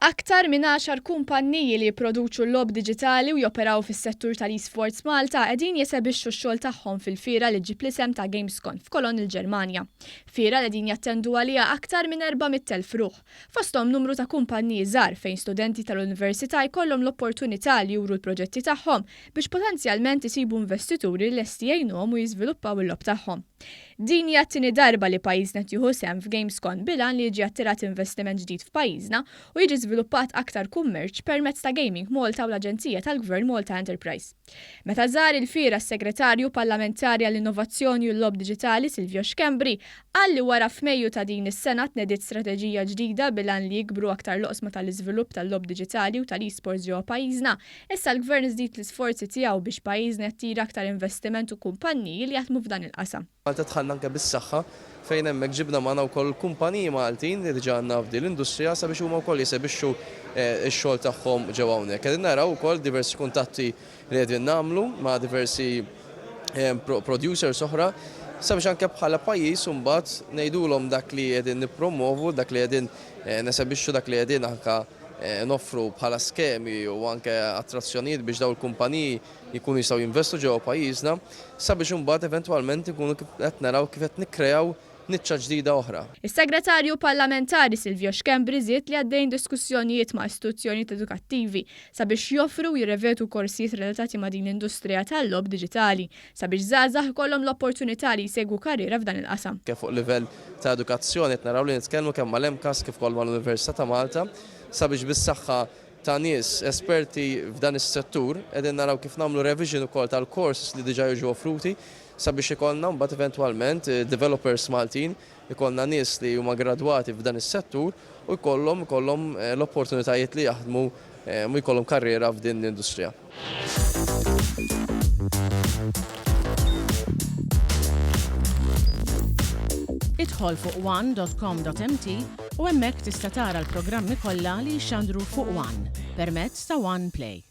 Aktar minn 10 kumpanniji li jipproduċu l-lob diġitali u joperaw fis-settur tal-esports Malta qegħdin jesebixxu x-xogħol tagħhom fil-fiera li ġib l-isem ta' Gamescom f'Cologne il-Ġermanja. Fiera li qegħdin jattendu għaliha aktar minn 400,000 ruħ. Fosthom numru ta' kumpanniji żgħar fejn studenti tal-università jkollhom l-opportunità li juru l-proġetti tagħhom biex potenzjalment isibu investituri lesti jgħinuhom u jiżviluppaw il-lob tagħhom. Din hija t-tieni darba li pajjiżna tieħu sehem f'Gamescom bilan li jiġi attirat investiment ġdid f'pajjiżna u jiġi żviluppat aktar kummerċ permezz ta' Gaming Malta u l-Aġenzija tal-Gvern Malta Enterprise. Meta żar il-fiera s-Segretarju Parlamentari għall-Innovazzjoni u l-Lob Diġitali Silvio Xkembri qal li wara f'Mejju ta' din is-sena tnediet strateġija ġdida bilan li jikbru aktar loqsma tal-iżvilupp tal-lob diġitali u tal-esports ġewwa pajjiżna, issa l-Gvern żdied l-isforzi tiegħu biex pajjiżna jattira aktar investiment u kumpanniji li jaħdmu f'dan il-qasam. Malta tħallna anke bis-saħħa fejn hemmhekk ġibna magħna wkoll kumpaniji Maltin li diġà għandna f'din l-industrija sabiex huma wkoll jisebixxu x-xogħol tagħhom ġewwa hawnhekk. Qegħdin naraw ukoll diversi kuntatti li qegħdin nagħmlu ma' diversi producers oħra sabiex anke bħala pajjiż imbagħad ngħidulhom dak li qegħdin nippromovu, dak li qegħdin nesebixxu dak li qegħdin anke noffru bħala skemi u anke attrazzjonijiet biex dawn il-kumpaniji jkunu jistgħu jinvestu ġewwa pajjiżna sabiex imbagħad eventwalment ikunu qed naraw kif qed nikkreaw niċċa ġdida oħra. Is-Segretarju Parlamentari Silvio Xkembri żied li għaddejn diskussjonijiet ma' istituzzjonijiet edukattivi sabiex joffru u jirrevetu korsijiet relatati ma' din l-industrija tal-lob diġitali sabiex żgħażagħ ikollhom l-opportunità li jsegwu karriera f'dan il-qasam. Kif fuq livell ta' edukazzjoni qed naraw li nitkellmu kemm mal-EMCAS kif ukoll mal-Università ta' Malta sabiex bis-saħħa ta' nies esperti f'dan is-settur qegħdin naraw kif nagħmlu revision ukoll tal-courses li diġà jiġu offruti sabiex ikollna mbagħad eventwalment developers Maltin, ikollna nies li huma gradwati f'dan is-settur u jkollhom l-opportunitajiet li jaħdmu u jkollhom karriera f'din l-industrija. Idħol fuq one.com.mt u hemmhekk tista' tara l-programmi kollha li jxandru fuq One permezz ta' One Play.